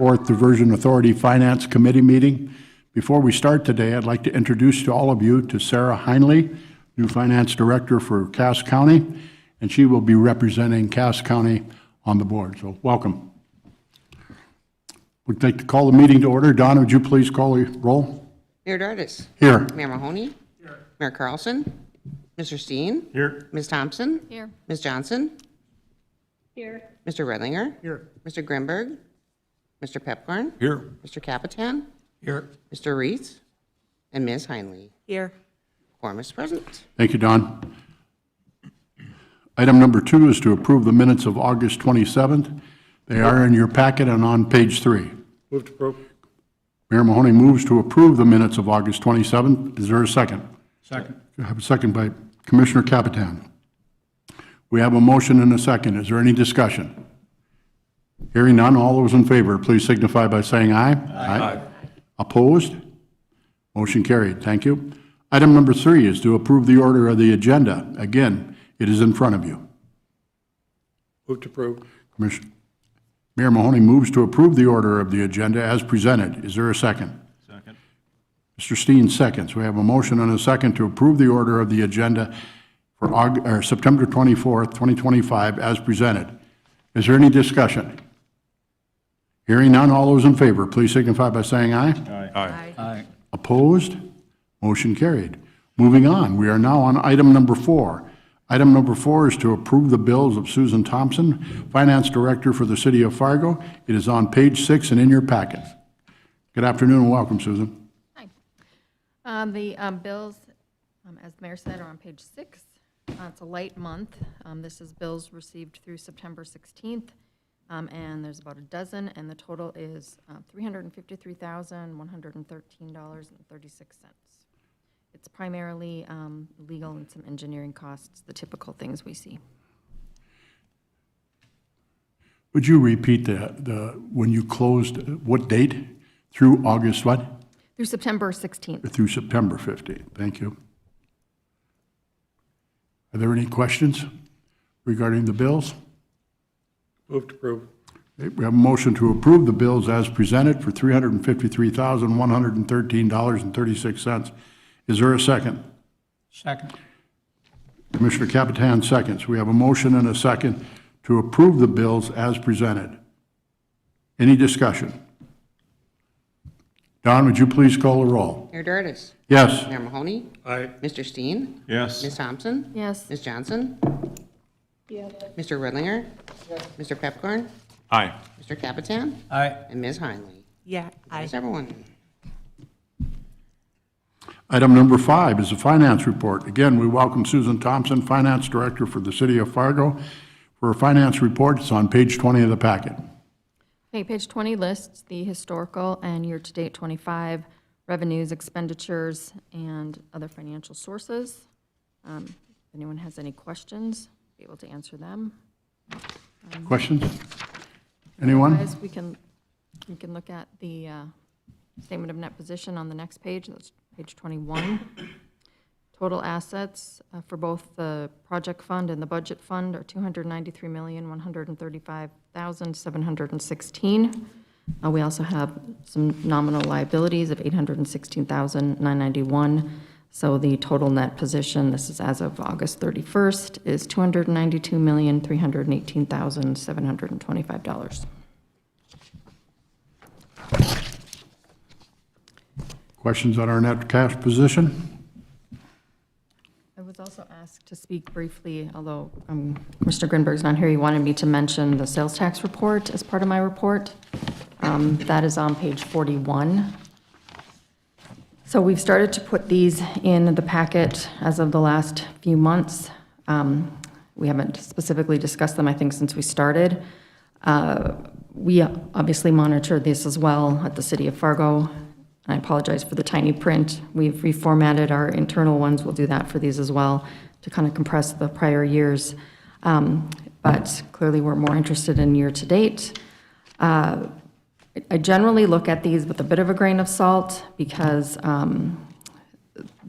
4th Diversion Authority Finance Committee meeting. Before we start today, I'd like to introduce to all of you to Sarah Heinley, new Finance Director for Cass County, and she will be representing Cass County on the board. So welcome. We'd like to call the meeting to order. Don, would you please call the roll? Mayor Dardis. Here. Mayor Mahoney. Here. Mayor Carlson. Mr. Steen. Here. Ms. Thompson. Here. Ms. Johnson. Here. Mr. Redlinger. Here. Mr. Grimberg. Mr. Pepcorn. Here. Mr. Capitan. Here. Mr. Reese. And Ms. Heinley. Here. Quorum is present. Thank you, Don. Item number 2 is to approve the minutes of August 27th. They are in your packet and on page 3. Move to approve. Mayor Mahoney moves to approve the minutes of August 27th. Is there a second? Second. I have a second by Commissioner Capitan. We have a motion and a second. Is there any discussion? Hearing none, all those in favor, please signify by saying aye. Aye. Opposed? Motion carried. Thank you. Item number 3 is to approve the order of the agenda. Again, it is in front of you. Move to approve. Mayor Mahoney moves to approve the order of the agenda as presented. Is there a second? Second. Mr. Steen seconds. We have a motion and a second to approve the order of the agenda for September 24th, 2025 as presented. Is there any discussion? Hearing none, all those in favor, please signify by saying aye. Aye. Aye. Opposed? Motion carried. Moving on, we are now on item number 4. Item number 4 is to approve the bills of Susan Thompson, Finance Director for the City of Fargo. It is on page 6 and in your packet. Good afternoon and welcome, Susan. Hi. The bills, as the mayor said, are on page 6. It's a light month. This is bills received through September 16th, and there's about a dozen, and the total is $353,113.36. It's primarily legal and some engineering costs, the typical things we see. Would you repeat when you closed, what date? Through August what? Through September 16th. Through September 15th. Thank you. Are there any questions regarding the bills? Move to approve. Okay, we have a motion to approve the bills as presented for $353,113.36. Is there a second? Second. Commissioner Capitan seconds. We have a motion and a second to approve the bills as presented. Any discussion? Don, would you please call the roll? Mayor Dardis. Yes. Mayor Mahoney. Aye. Mr. Steen. Yes. Ms. Thompson. Yes. Ms. Johnson. Yes. Mr. Redlinger. Yes. Mr. Pepcorn. Aye. Mr. Capitan. Aye. And Ms. Heinley. Yeah. Yes, everyone. Item number 5 is a finance report. Again, we welcome Susan Thompson, Finance Director for the City of Fargo. For a finance report, it's on page 20 of the packet. Okay, page 20 lists the historical and year-to-date 25 revenues, expenditures, and other financial sources. If anyone has any questions, be able to answer them. Questions? Anyone? Otherwise, we can look at the statement of net position on the next page. That's page 21. Total assets for both the project fund and the budget fund are $293,135,716. We also have some nominal liabilities of $816,991. So the total net position, this is as of August 31st, is $292,318,725. Questions on our net cash position? I was also asked to speak briefly, although Mr. Grinberg's not here, he wanted me to mention the sales tax report as part of my report. That is on page 41. So we've started to put these in the packet as of the last few months. We haven't specifically discussed them, I think, since we started. We obviously monitor this as well at the City of Fargo. I apologize for the tiny print. We've reformatted our internal ones. We'll do that for these as well to kind of compress the prior years. But clearly we're more interested in year-to-date. I generally look at these with a bit of a grain of salt because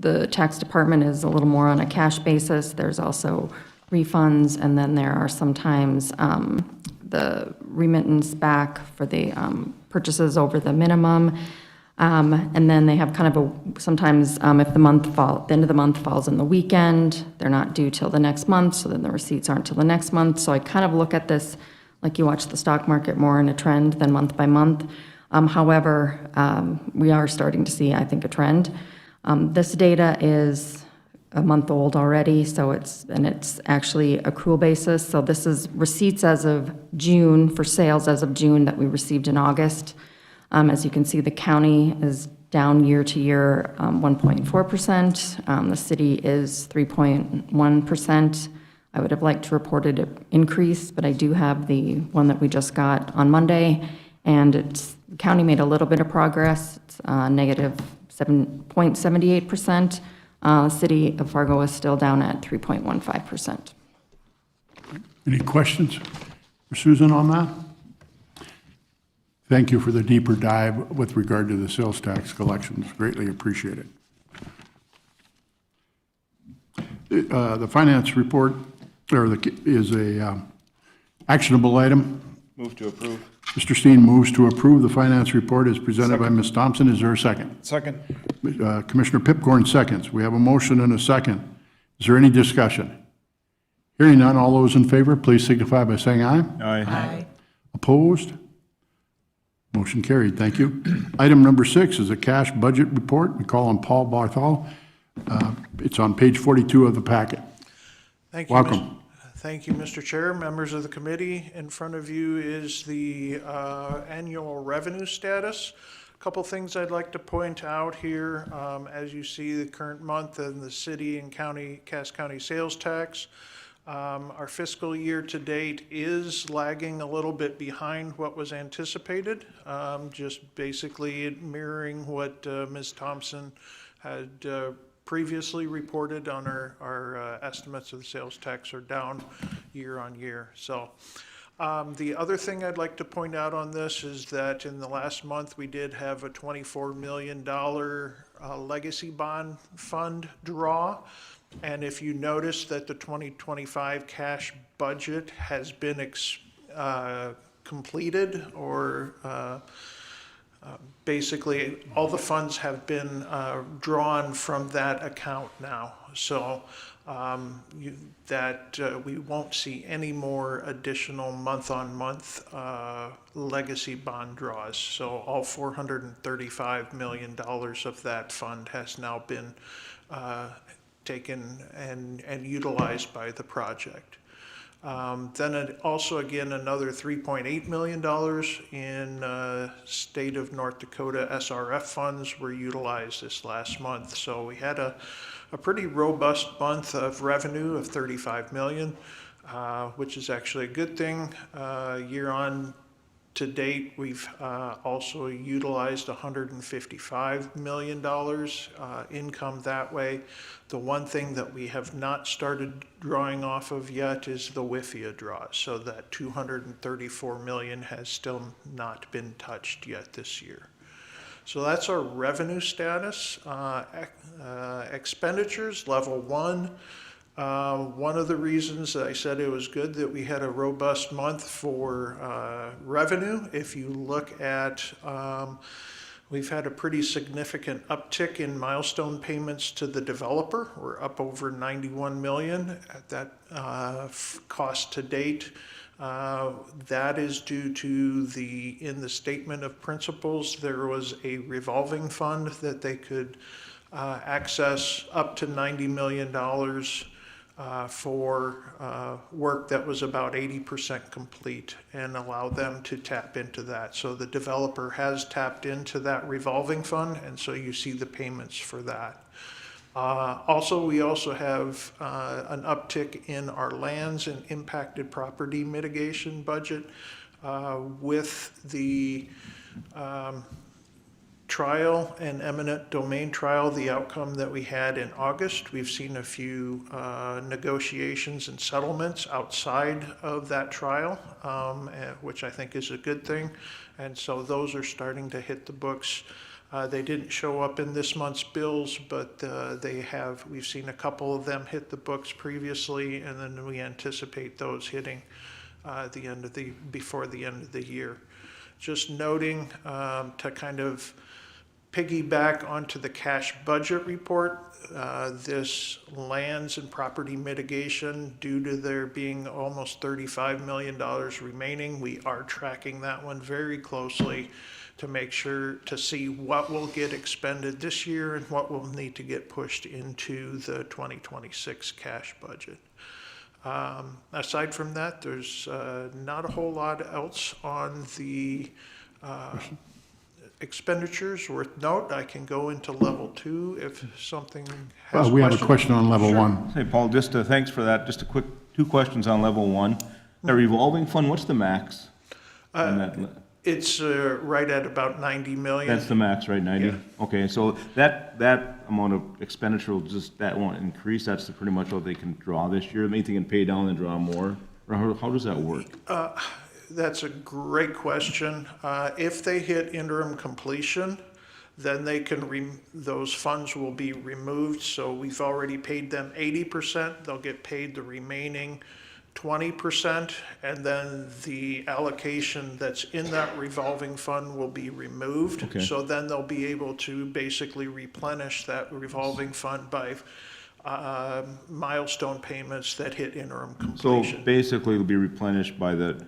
the tax department is a little more on a cash basis. There's also refunds, and then there are sometimes the remittance back for the purchases over the minimum. And then they have kind of sometimes if the end of the month falls in the weekend, they're not due till the next month, so then the receipts aren't till the next month. So I kind of look at this like you watch the stock market more in a trend than month by month. However, we are starting to see, I think, a trend. This data is a month old already, so it's actually accrual basis. So this is receipts as of June for sales as of June that we received in August. As you can see, the county is down year to year 1.4%. The city is 3.1%. I would have liked to report an increase, but I do have the one that we just got on Monday, and the county made a little bit of progress. It's negative 7.78%. The city of Fargo is still down at 3.15%. Any questions for Susan on that? Thank you for the deeper dive with regard to the sales tax collections. Greatly appreciated. The finance report is a actionable item. Move to approve. Mr. Steen moves to approve the finance report as presented by Ms. Thompson. Is there a second? Second. Commissioner Pipcorn seconds. We have a motion and a second. Is there any discussion? Hearing none, all those in favor, please signify by saying aye. Aye. Opposed? Motion carried. Thank you. Item number 6 is a cash budget report. We call on Paul Barthol. It's on page 42 of the packet. Thank you. Welcome. Thank you, Mr. Chair, members of the committee. In front of you is the annual revenue status. A couple things I'd like to point out here. As you see, the current month and the city and county, Cass County sales tax. Our fiscal year to date is lagging a little bit behind what was anticipated, just basically mirroring what Ms. Thompson had previously reported on our estimates of the sales tax are down year on year. So the other thing I'd like to point out on this is that in the last month we did have a $24 million legacy bond fund draw. And if you notice that the 2025 cash budget has been completed, or basically all the funds have been drawn from that account now. So we won't see any more additional month-on-month legacy bond draws. So all $435 million of that fund has now been taken and utilized by the project. Then also again another $3.8 million in state of North Dakota SRF funds were utilized this last month. So we had a pretty robust month of revenue of $35 million, which is actually a good thing. Year on to date, we've also utilized $155 million income that way. The one thing that we have not started drawing off of yet is the WIFIA draw. So that $234 million has still not been touched yet this year. So that's our revenue status. Expenditures, level 1. One of the reasons that I said it was good that we had a robust month for revenue, if you look at, we've had a pretty significant uptick in milestone payments to the developer. We're up over $91 million at that cost to date. That is due to in the statement of principles, there was a revolving fund that they could access up to $90 million for work that was about 80% complete, and allow them to tap into that. So the developer has tapped into that revolving fund, and so you see the payments for that. We also have an uptick in our lands and impacted property mitigation budget with the trial and eminent domain trial, the outcome that we had in August. We've seen a few negotiations and settlements outside of that trial, which I think is a good thing. And so those are starting to hit the books. They didn't show up in this month's bills, but we've seen a couple of them hit the books previously, and then we anticipate those hitting before the end of the year. just noting to kind of piggyback onto the cash budget report, this lands and property mitigation, due to there being almost $35 million remaining, we are tracking that one very closely to make sure to see what will get expended this year and what will need to get pushed into the 2026 cash budget. Aside from that, there's not a whole lot else on the expenditures worth note. I can go into level 2 if something has We have a questions. question on level 1. Hey, Paul, just, thanks for that. Just a quick, 2 questions on level 1. The revolving fund, what's the max? on that? It's right at about 90 million. That's the max, right, 90? Yeah. Okay, so that amount of expenditure will just, that won't increase, that's pretty much what they can draw this year? Anything can pay down and draw more? Or how does that work? That's a great question. If they hit interim completion, then they can, those funds will be removed. So we've already paid them 80%. They'll get paid the remaining 20%. And then the allocation that's in that revolving fund will be removed. Okay. So then they'll be able to basically replenish that revolving fund by milestone payments that hit interim So completion. basically, it'll be replenished by the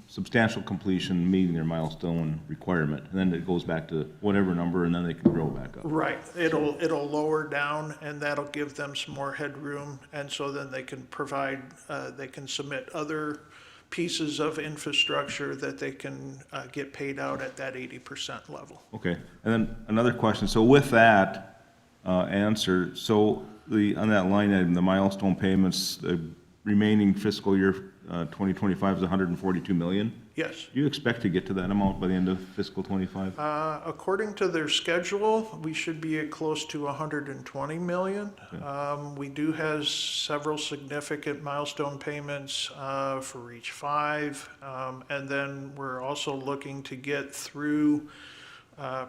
substantial completion, meeting their milestone requirement, and then it goes back to whatever number, and then they can grow back up. Right, it'll lower down, and that'll give them some more headroom, and so then they can provide, they can submit other pieces of infrastructure that they can get paid out at that 80% level. Okay, and then another question, so with that answer, so on that line item, the milestone payments, the remaining fiscal year 2025 is 142 million? Yes. Do you expect to get to that amount by the end of fiscal '25? According to their schedule, we should be at close to 120 million. We do have several significant milestone payments for Reach 5. And then we're also looking to get through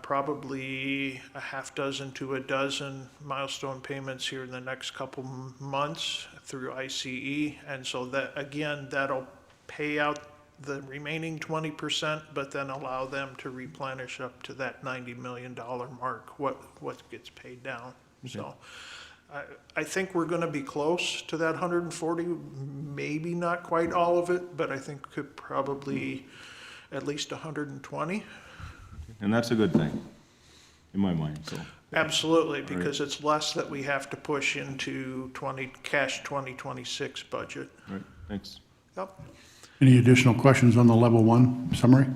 probably a half dozen to a dozen milestone payments here in the next couple months through ICE. And so that, again, that'll pay out the remaining 20%, but then allow them to replenish up to that $90 million mark, what gets paid down. So I think we're gonna be close to that 140, maybe not quite all of it, but I think could probably at least 120. And that's a good thing, in my mind, so. Absolutely, because it's less that we have to push into cash 2026 budget. All right, thanks. Yep. Any additional questions on the level 1 summary?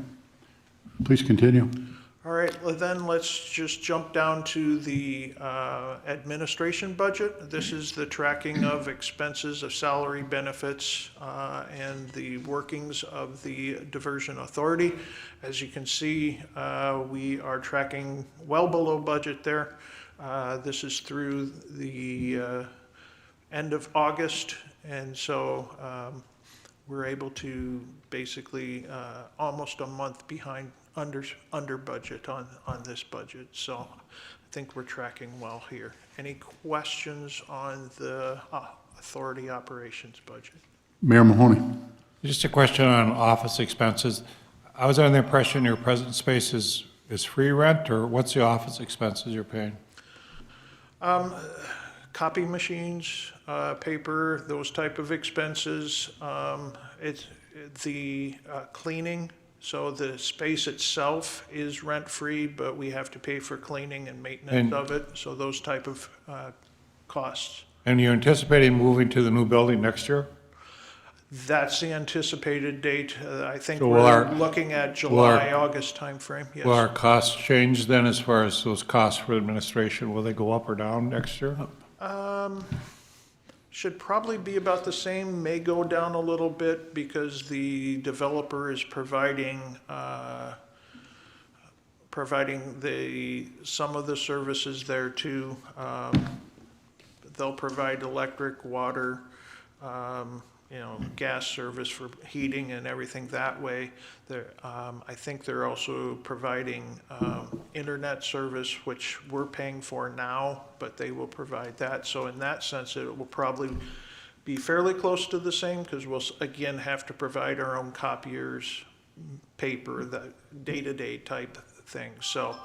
Please continue. All right, well then let's just jump down to the administration budget. This is the tracking of expenses of salary, benefits, and the workings of the Diversion Authority. As you can see, we are tracking well below budget there. This is through the end of August, and so we're able to basically almost a month behind under budget on this budget. So I think we're tracking well here. Any questions on the authority operations budget? Mayor Mahoney. Just a question on office expenses. I was under the impression your present space is free rent, or what's the office expenses you're paying? Copy machines, paper, those type of expenses. It's the cleaning. So the space itself is rent-free, but we have to pay for cleaning and maintenance of it. So those type of costs. And you're anticipating moving to the new building next year? That's the anticipated date. I think So will we're our- looking at will July, our- August timeframe, yes. Will our costs change then as far as those costs for administration? Will they go up or down next year? Should probably be about the same, may go down a little bit because the developer is providing some of the services there too. They'll provide electric, water, gas service for heating and everything that way. I think they're also providing internet service, which we're paying for now, but they will provide that. So in that sense, it will probably be fairly close to the same because we'll again have to provide our own copiers, paper, the day-to-day type thing. So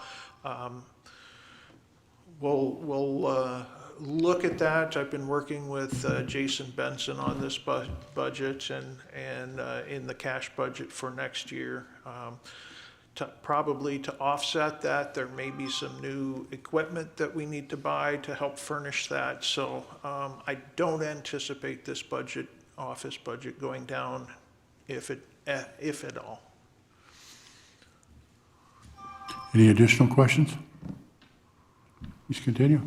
we'll look at that. I've been working with Jason Benson on this budget and in the cash budget for next year. Probably to offset that, there may be some new equipment that we need to buy to help furnish that. So I don't anticipate this office budget going down, if at all. Any additional questions? Please continue.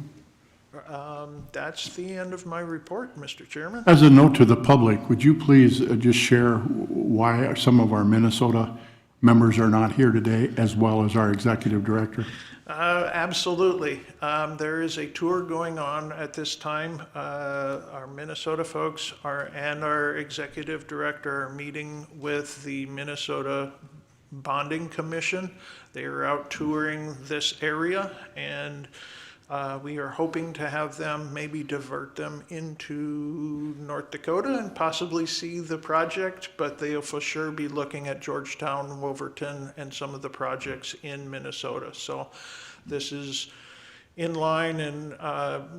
That's the end of my report, Mr. Chairman. As a note to the public, would you please just share why some of our Minnesota members are not here today, as well as our executive director? Absolutely. There is a tour going on at this time. Our Minnesota folks and our executive director are meeting with the Minnesota Bonding Commission. They are out touring this area, and we are hoping to have them maybe divert them into North Dakota and possibly see the project, but they'll for sure be looking at Georgetown, Wolverton, and some of the projects in Minnesota. So this is in line, and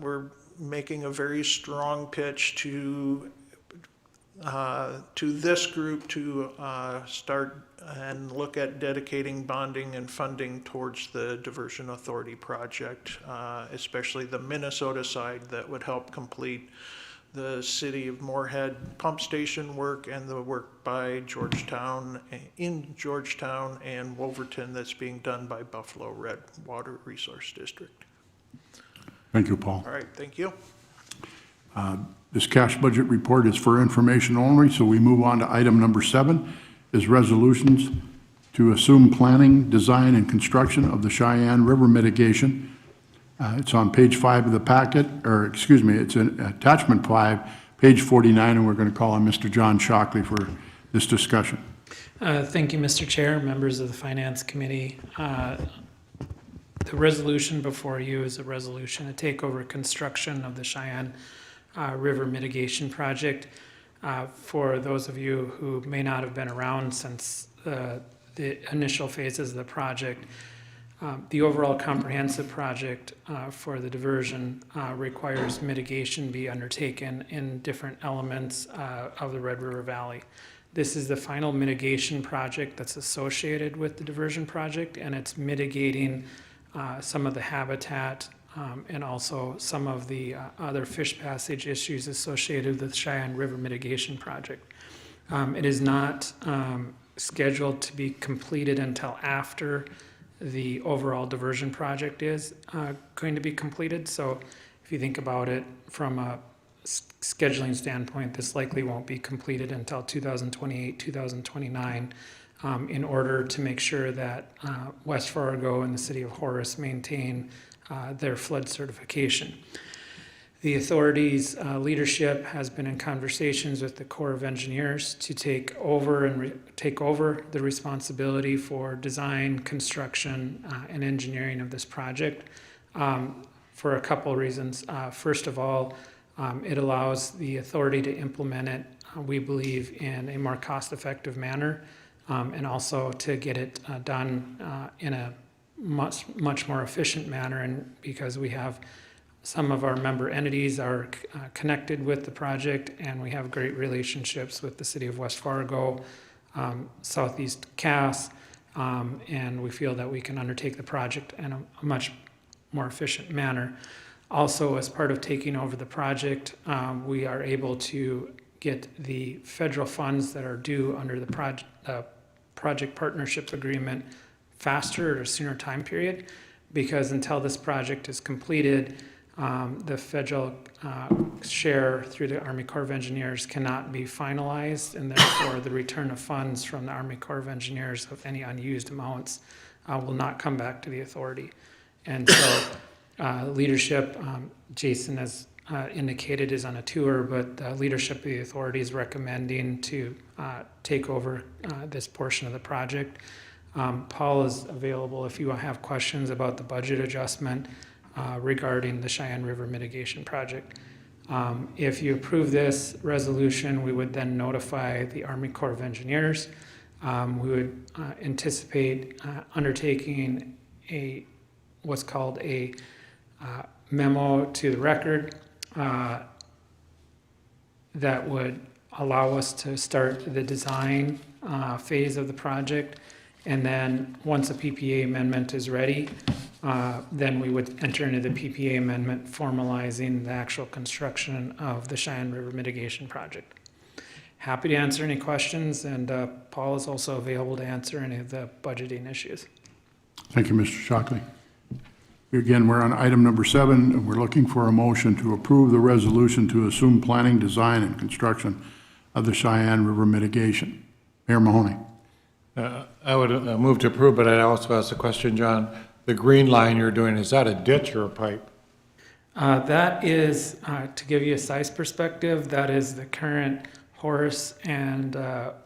we're making a very strong pitch to this group to start and look at dedicating bonding and funding towards the Diversion Authority project, especially the Minnesota side that would help complete the city of Moorhead pump station work and the work by Georgetown and Wolverton that's being done by Buffalo Red Water Resource District. Thank you, Paul. All right, thank you. This cash budget report is for information only, so we move on to item number 7, is resolutions to assume planning, design, and construction of the Cheyenne River mitigation. It's on page 5 of the packet, or excuse me, it's in attachment 5, page 49, and we're going to call on Mr. John Shockley for this discussion. Thank you, Mr. Chair, members of the Finance Committee. The resolution before you is a resolution to take over construction of the Cheyenne River Mitigation Project. For those of you who may not have been around since the initial phases of the project, the overall comprehensive project for the diversion requires mitigation be undertaken in different elements of the Red River Valley. This is the final mitigation project that's associated with the diversion project, and it's mitigating some of the habitat and also some of the other fish passage issues associated with the Cheyenne River Mitigation Project. It is not scheduled to be completed until after the overall diversion project is going to be completed. So if you think about it from a scheduling standpoint, this likely won't be completed until 2028, 2029, in order to make sure that West Fargo and the city of Horace maintain their flood certification. The authority's leadership has been in conversations with the Corps of Engineers to take over the responsibility for design, construction, and engineering of this project for a couple of reasons. First of all, it allows the authority to implement it, we believe, in a more cost-effective manner, and also to get it done in a much more efficient manner, and because we have some of our member entities are connected with the project, and we have great relationships with the city of West Fargo, Southeast Cass, and we feel that we can undertake the project in a much more efficient manner. Also, as part of taking over the project, we are able to get the federal funds that are due under the project partnership agreement faster or sooner time period, because until this project is completed, the federal share through the Army Corps of Engineers cannot be finalized, and therefore the return of funds from the Army Corps of Engineers of any unused amounts will not come back to the authority. And so leadership, Jason has indicated, is on a tour, but leadership of the authority is recommending to take over this portion of the project. Paul is available if you have questions about the budget adjustment regarding the Cheyenne River Mitigation Project. If you approve this resolution, we would then notify the Army Corps of Engineers. We would anticipate undertaking what's called a memo to the record that would allow us to start the design phase of the project. And then, once a PPA amendment is ready, then we would enter into the PPA amendment formalizing the actual construction of the Cheyenne River Mitigation Project. Happy to answer any questions, and Paul is also available to answer any of the budgeting issues. Thank you, Mr. Shockley. Again, we're on item number 7, and we're looking for a motion to approve the resolution to assume planning, design, and construction of the Cheyenne River mitigation. Mayor Mahoney. I would move to approve, but I'd also ask the question, John, the green line you're doing, is that a ditch or a pipe? That is, to give you a size perspective, that is the current Horace and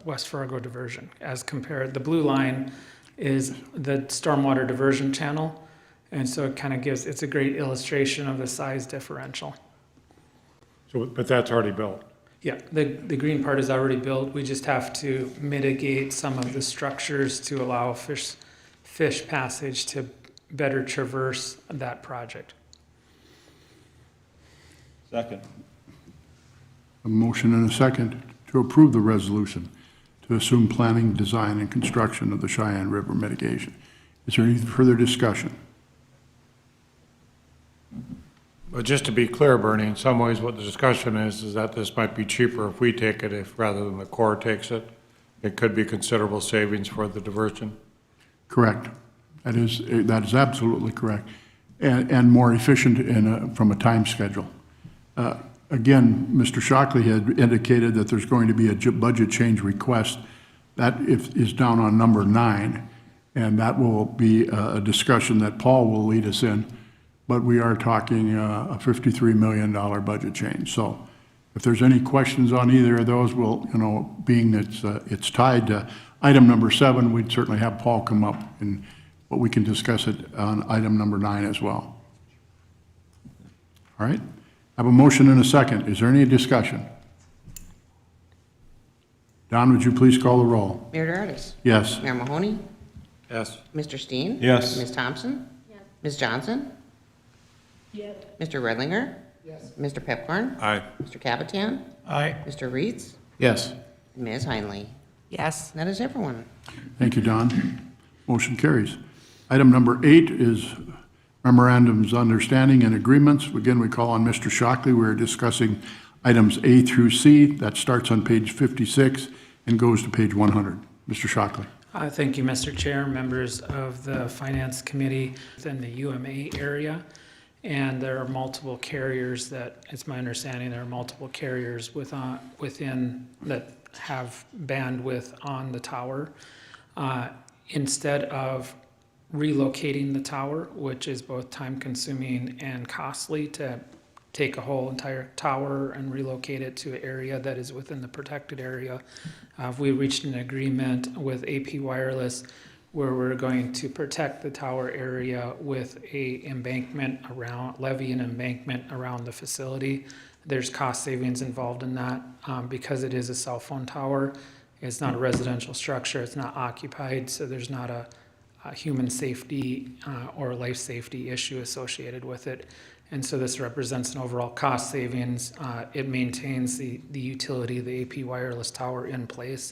West Fargo diversion as compared. The blue line is the stormwater diversion channel. And so it kind of gives, it's a great illustration of the size differential. So, but that's already built. Yeah, the green part is already built. We just have to mitigate some of the structures to allow fish passage to better traverse that project. Second. A motion and a second to approve the resolution to assume planning, design, and construction of the Cheyenne River mitigation. Is there any further discussion? But just to be clear, Bernie, in some ways what the discussion is that this might be cheaper if we take it, if rather than the Corps takes it. It could be considerable savings for the diversion. Correct. That is absolutely correct. And more efficient from a time schedule. Again, Mr. Shockley had indicated that there's going to be a budget change request. That is down on number 9, and that will be a discussion that Paul will lead us in. But we are talking a $53 million budget change. So if there's any questions on either of those, we'll, being that it's tied to item number 7, we'd certainly have Paul come up, but we can discuss it on item number 9 as well. All right? I have a motion and a second. Is there any discussion? Don, would you please call the roll? Mayor Dardis. Yes. Mayor Mahoney. Yes. Mr. Steen. Yes. Ms. Thompson. Yes. Ms. Johnson. Yes. Mr. Redlinger. Yes. Mr. Pepcorn. Aye. Mr. Capitian. Aye. Mr. Reeds. Yes. Ms. Heinley. Yes. That is everyone. Thank you, Don. Motion carries. Item number 8 is memorandums, understanding, and agreements. Again, we call on Mr. Shockley. We're discussing items A through C. That starts on page 56 and goes to page 100. Mr. Shockley. Thank you, Mr. Chair, members of the Finance Committee within the UMA area. And there are multiple carriers that, it's my understanding, there are multiple carriers within that have bandwidth on the tower. Instead of relocating the tower, which is both time consuming and costly to take a whole entire tower and relocate it to an area that is within the protected area, we reached an agreement with AP Wireless where we're going to protect the tower area with a levee and embankment around the facility. There's cost savings involved in that because it is a cell phone tower. It's not a residential structure. It's not occupied, so there's not a human safety or life safety issue associated with it. And so this represents an overall cost savings. It maintains the utility of the AP Wireless tower in place.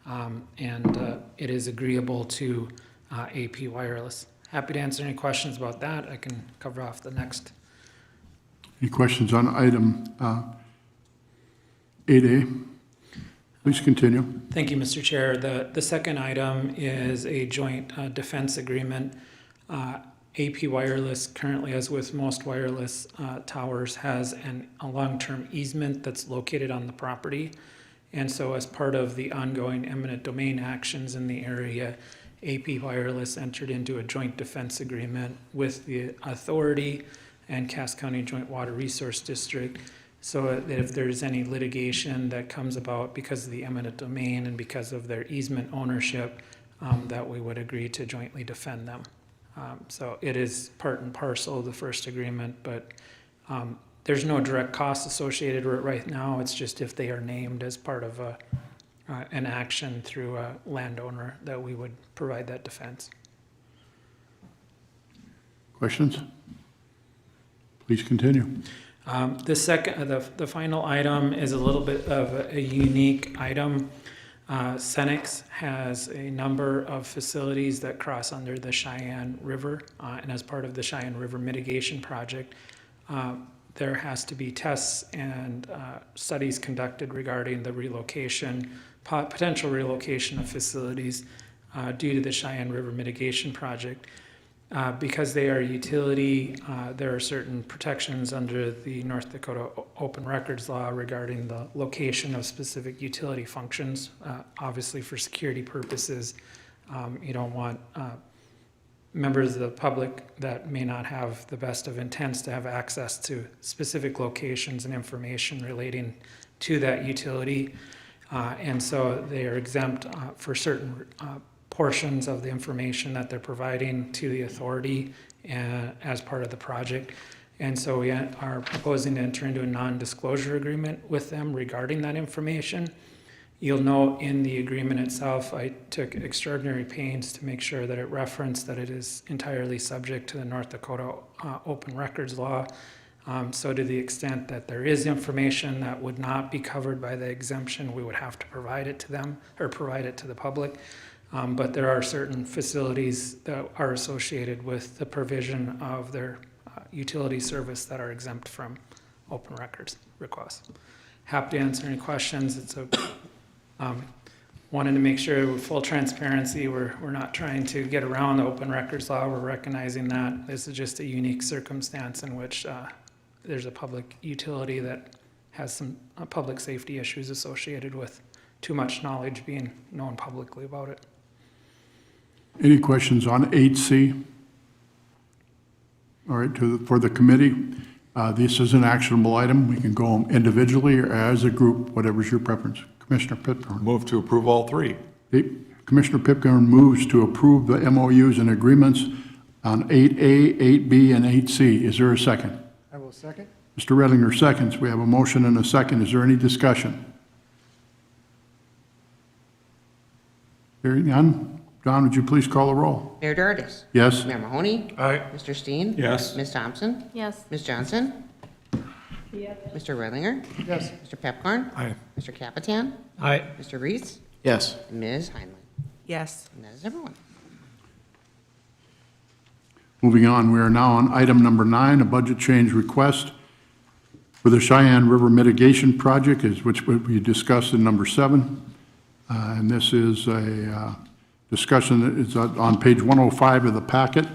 And it is agreeable to AP Wireless. Happy to answer any questions about that. I can cover off the next. Any questions on item 8A? Please continue. Thank you, Mr. Chair. The second item is a joint defense agreement. AP Wireless currently, as with most wireless towers, has a long-term easement that's located on the property. And so as part of the ongoing eminent domain actions in the area, AP Wireless entered into a joint defense agreement with the authority and Cass County Joint Water Resource District, so that if there's any litigation that comes about because of the eminent domain and because of their easement ownership, that we would agree to jointly defend them. So it is part and parcel of the first agreement, but there's no direct cost associated with it right now. It's just if they are named as part of a an action through a landowner that we would provide that defense. Questions? Please continue. The final item is a little bit of a unique item. Cenex has a number of facilities that cross under the Cheyenne River, and as part of the Cheyenne River Mitigation Project, there has to be tests and studies conducted regarding the relocation, potential relocation of facilities due to the Cheyenne River Mitigation Project. Because they are utility, there are certain protections under the North Dakota Open Records Law regarding the location of specific utility functions. Obviously, for security purposes, you don't want members of the public that may not have the best of intents to have access to specific locations and information relating to that utility. And so they are exempt for certain portions of the information that they're providing to the authority as part of the project. And so we are proposing to enter into a non-disclosure agreement with them regarding that information. You'll note in the agreement itself, I took extraordinary pains to make sure that it referenced that it is entirely subject to the North Dakota Open Records Law. So to the extent that there is information that would not be covered by the exemption, we would have to provide it to them or provide it to the public. But there are certain facilities that are associated with the provision of their utility service that are exempt from open records requests. Happy to answer any questions. It's wanted to make sure with full transparency, we're not trying to get around the open records law. We're recognizing that this is just a unique circumstance in which there's a public utility that has some public safety issues associated with too much knowledge being known publicly about it. Any questions on 8C? All right, for the committee, this is an actionable item. We can go individually or as a group, whatever's your preference. Commissioner Pitcairn. Move to approve all three. Commissioner Pitcairn moves to approve the MOUs and agreements on 8A, 8B, and 8C. Is there a second? I will second. Mr. Redlinger seconds. We have a motion and a second. Is there any discussion? Hearing none. Don, would you please call the roll? Mayor Dardis. Yes? Mayor Mahoney. Aye. Mr. Steen. Yes. Ms. Thompson. Yes. Ms. Johnson. Mr. Redlinger. Yes. Mr. Pepcorn. Aye. Mr. Capitan. Aye. Mr. Reese. Yes. Ms. Heinlein. Yes. And that is everyone. Moving on, we are now on item number 9, a budget change request for the Cheyenne River Mitigation Project, which we discussed in number 7. And this is a discussion that is on page 105 of the packet.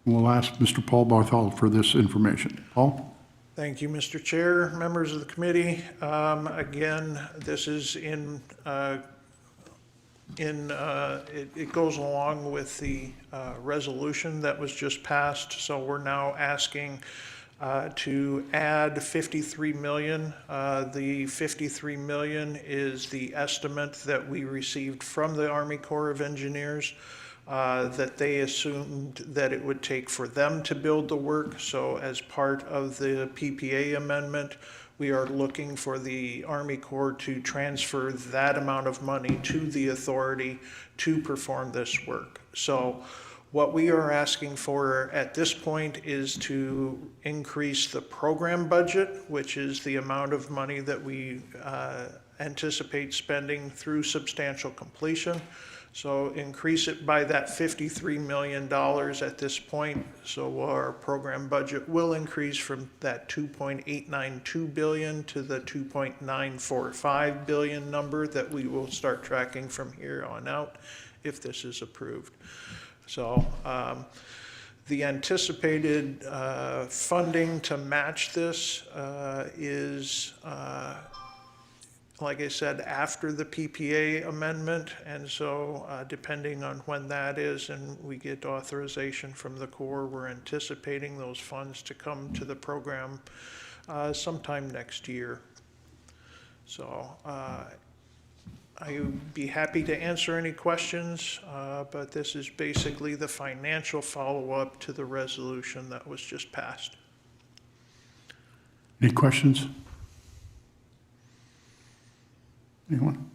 We'll ask Mr. Paul Barthol for this information. Paul? Thank you, Mr. Chair, members of the committee. Again, this is it goes along with the resolution that was just passed. So we're now asking to add 53 million. The 53 million is the estimate that we received from the Army Corps of Engineers that they assumed that it would take for them to build the work. So as part of the PPA amendment, we are looking for the Army Corps to transfer that amount of money to the authority to perform this work. So what we are asking for at this point is to increase the program budget, which is the amount of money that we anticipate spending through substantial completion. So increase it by that $53 million at this point. So our program budget will increase from that $2.892 billion to the $2.945 billion number that we will start tracking from here on out if this is approved. So the anticipated funding to match this is like I said, after the PPA amendment, and so depending on when that is and we get authorization from the Corps, we're anticipating those funds to come to the program sometime next year. So I would be happy to answer any questions, but this is basically the financial follow-up to the resolution that was just passed. Any questions? Anyone?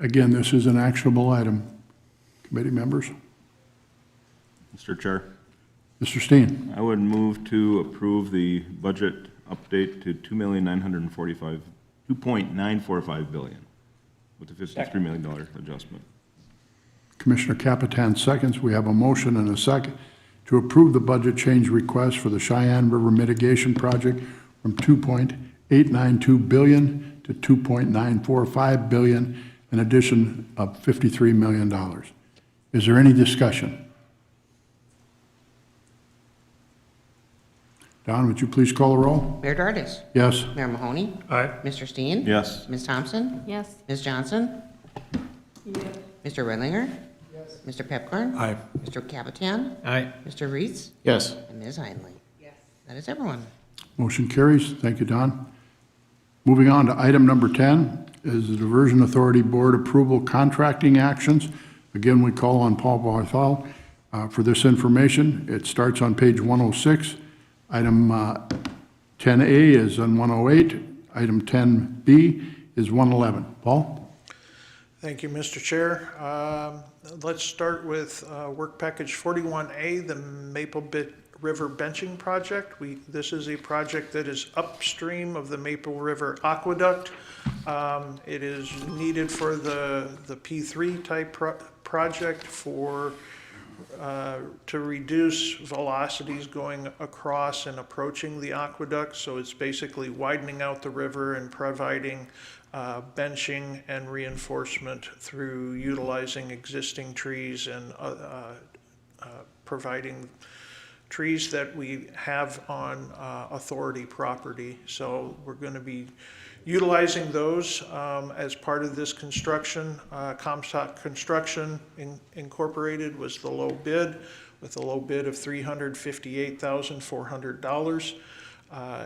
Again, this is an actionable item. Committee members? Mr. Chair, Mr. Steen? I would move to approve the budget update to $2.945 billion with a $53 million adjustment. Commissioner Capitan seconds. We have a motion and a second to approve the budget change request for the Cheyenne River Mitigation Project from $2.892 billion to $2.945 billion, an addition of $53 million. Is there any discussion? Don, would you please call the roll? Mayor Dardis. Yes. Mayor Mahoney. Aye. Mr. Steen. Yes. Ms. Thompson. Yes. Ms. Johnson. Mr. Redlinger. Yes. Mr. Pepcorn. Aye. Mr. Capitan. Aye. Mr. Reeds. Yes. And Ms. Heinley. Yes. That is everyone. Motion carries. Thank you, Don. Moving on to item number 10 is the Diversion Authority Board approval contracting actions. Again, we call on Paul Barthol for this information. It starts on page 106. Item 10A is on 108. Item 10B is 111. Paul? Thank you, Mr. Chair. Let's start with Work Package 41A, the Maple Bit River Benching Project. This is a project that is upstream of the Maple River Aqueduct. It is needed for the P3 type project to reduce velocities going across and approaching the aqueduct. So it's basically widening out the river and providing benching and reinforcement through utilizing existing trees and providing trees that we have on authority property. So we're going to be utilizing those as part of this construction. Comstock Construction Incorporated was the low bid, with a low bid of $358,400.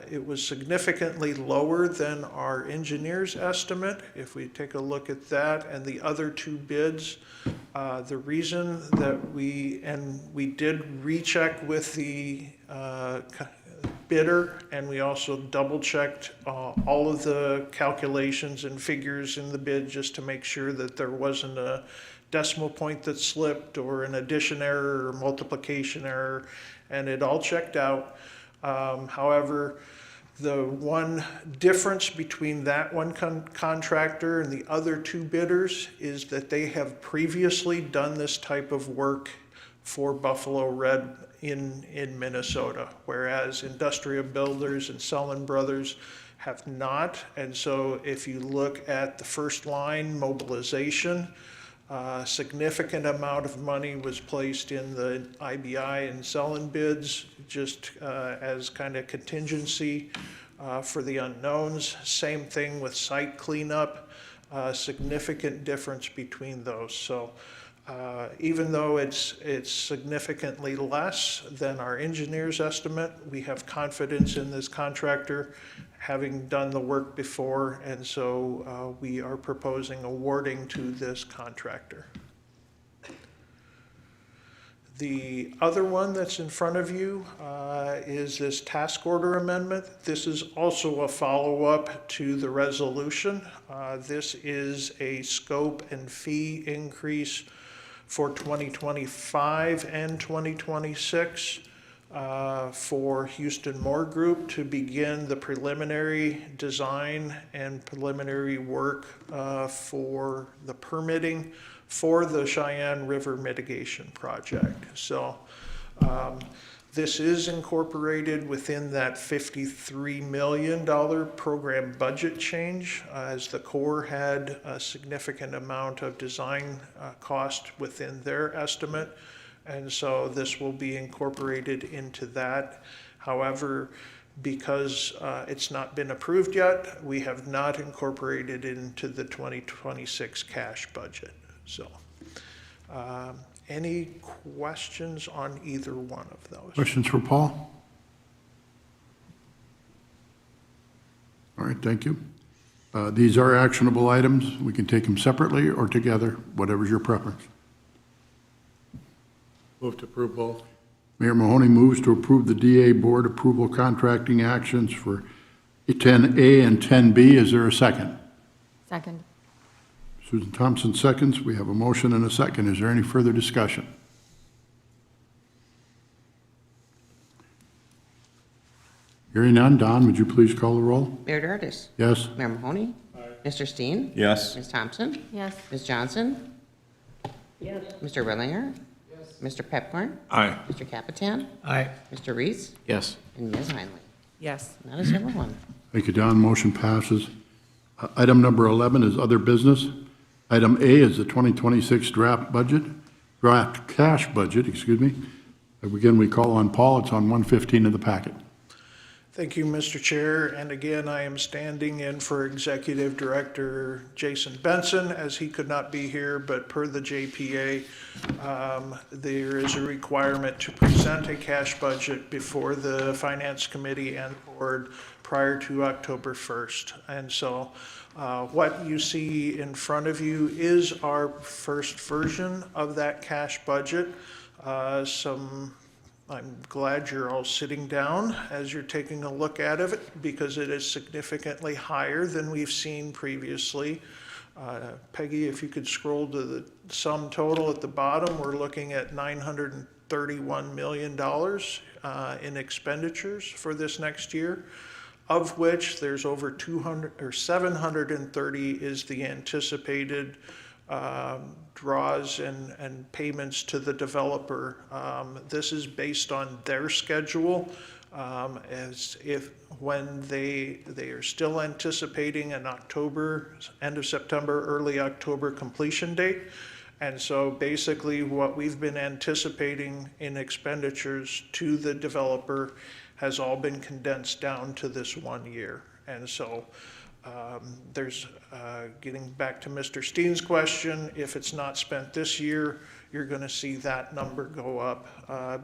It was significantly lower than our engineer's estimate. If we take a look at that and the other two bids, the reason that we did recheck with the bidder, and we also double checked all of the calculations and figures in the bid just to make sure that there wasn't a decimal point that slipped or an addition error or multiplication error, and it all checked out. However, the one difference between that one contractor and the other two bidders is that they have previously done this type of work for Buffalo Red in Minnesota, whereas Industrial Builders and Sullen Brothers have not. And so if you look at the first line, mobilization, significant amount of money was placed in the IBI and Sullen bids just as kind of contingency for the unknowns. Same thing with site cleanup, significant difference between those. So even though it's significantly less than our engineer's estimate, we have confidence in this contractor having done the work before, and so we are proposing awarding to this contractor. The other one that's in front of you is this task order amendment. This is also a follow-up to the resolution. This is a scope and fee increase for 2025 and 2026 for Houston Moore Group to begin the preliminary design and preliminary work for the permitting for the Cheyenne River Mitigation Project. So this is incorporated within that $53 million program budget change, as the Corps had a significant amount of design cost within their estimate. And so this will be incorporated into that. However, because it's not been approved yet, we have not incorporated it into the 2026 cash budget. So any questions on either one of those? Questions for Paul? All right, thank you. These are actionable items. We can take them separately or together, whatever's your preference. Move to approve both. Mayor Mahoney moves to approve the DA Board approval contracting actions for 10A and 10B. Is there a second? Second. Susan Thompson seconds. We have a motion and a second. Is there any further discussion? Hearing none. Don, would you please call the roll? Mayor Dardis. Yes? Mayor Mahoney. Mr. Steen. Yes. Ms. Thompson. Yes. Ms. Johnson. Yes. Mr. Redlinger. Yes. Mr. Pepcorn. Aye. Mr. Capitan. Aye. Mr. Reese. Yes. And Ms. Heinley. Yes. That is everyone. Thank you, Don. Motion passes. Item number 11 is other business. Item A is the 2026 draft cash budget, excuse me. Again, we call on Paul. It's on 115 of the packet. Thank you, Mr. Chair. And again, I am standing in for Executive Director Jason Benson, as he could not be here, but per the JPA, there is a requirement to present a cash budget before the Finance Committee and Board prior to October 1st. And so what you see in front of you is our first version of that cash budget. I'm glad you're all sitting down as you're taking a look at it, because it is significantly higher than we've seen previously. Peggy, if you could scroll to the sum total at the bottom, we're looking at $931 million in expenditures for this next year, of which there's over 730 is the anticipated draws and payments to the developer. This is based on their schedule, as if when they are still anticipating an October, end of September, early October completion date. And so basically what we've been anticipating in expenditures to the developer has all been condensed down to this 1 year. And so getting back to Mr. Steen's question, if it's not spent this year, you're going to see that number go up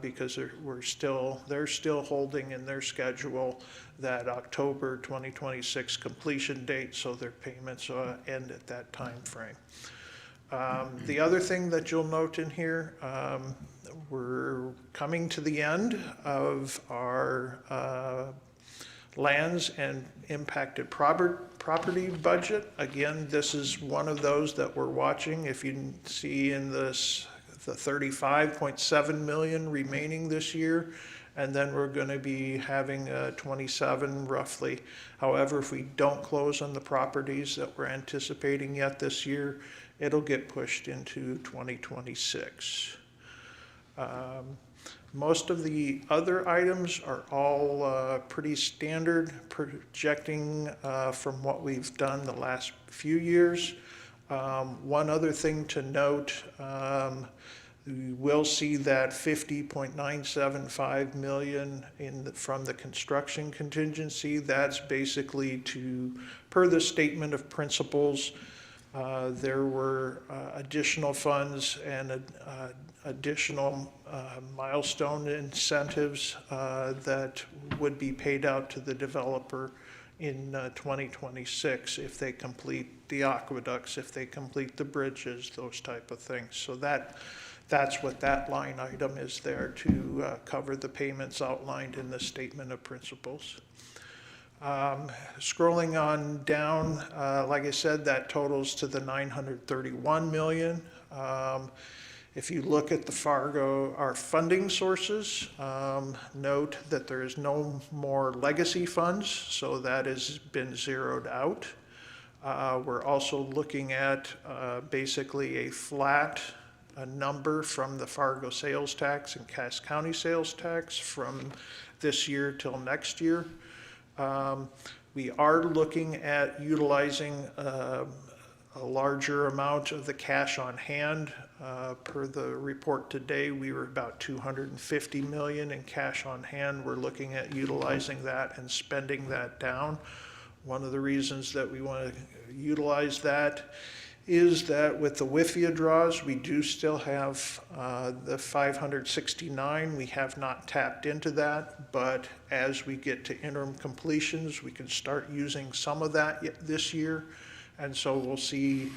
because they're still holding in their schedule that October 2026 completion date, so their payments end at that time frame. The other thing that you'll note in here, we're coming to the end of our lands and impacted property budget. Again, this is one of those that we're watching. If you see in this, the 35.7 million remaining this year, and then we're going to be having 27 roughly. However, if we don't close on the properties that we're anticipating yet this year, it'll get pushed into 2026. Most of the other items are all pretty standard, projecting from what we've done the last few years. One other thing to note, we will see that $50.975 million from the construction contingency. That's basically per the statement of principles. There were additional funds and additional milestone incentives that would be paid out to the developer in 2026 if they complete the aqueducts, if they complete the bridges, those type of things. So that's what that line item is there to cover the payments outlined in the statement of principles. Scrolling on down, like I said, that totals to the 931 million. If you look at the Fargo, our funding sources, note that there is no more legacy funds, so that has been zeroed out. We're also looking at basically a flat number from the Fargo sales tax and Cass County sales tax from this year till next year. We are looking at utilizing a larger amount of the cash on hand. Per the report today, we were about 250 million in cash on hand. We're looking at utilizing that and spending that down. One of the reasons that we want to utilize that is that with the WIFIA draws, we do still have the 569. We have not tapped into that, but as we get to interim completions, we can start using some of that this year. And so we'll see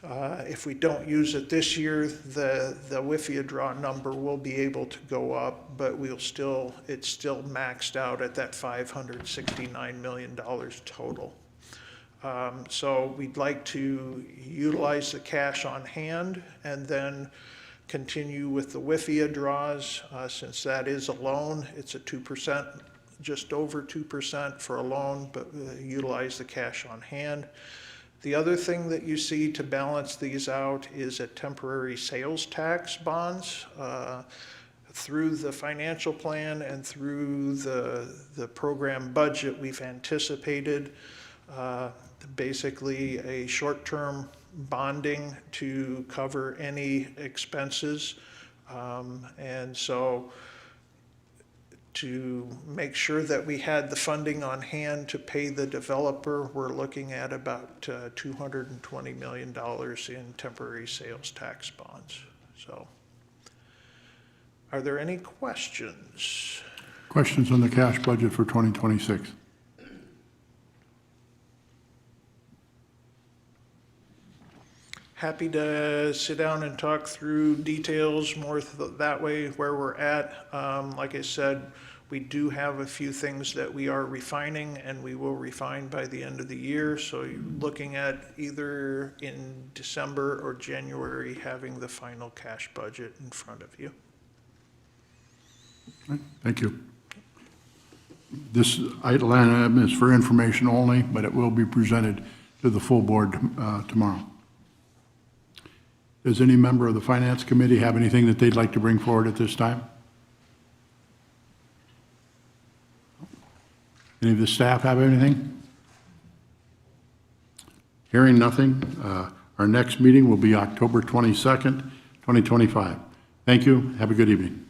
if we don't use it this year, the WIFIA draw number will be able to go up, but it's still maxed out at that $569 million total. So we'd like to utilize the cash on hand and then continue with the WIFIA draws. Since that is a loan, it's a 2%, just over 2% for a loan, but utilize the cash on hand. The other thing that you see to balance these out is a temporary sales tax bonds. Through the financial plan and through the program budget, we've anticipated basically a short-term bonding to cover any expenses. And so to make sure that we had the funding on hand to pay the developer, we're looking at about $220 million in temporary sales tax bonds. So are there any questions? Questions on the cash budget for 2026? Happy to sit down and talk through details more that way where we're at. Like I said, we do have a few things that we are refining and we will refine by the end of the year. So you're looking at either in December or January having the final cash budget in front of you. Thank you. This item is for information only, but it will be presented to the full board tomorrow. Does any member of the Finance Committee have anything that they'd like to bring forward at this time? Any of the staff have anything? Hearing nothing, our next meeting will be October 22nd, 2025. Thank you. Have a good evening.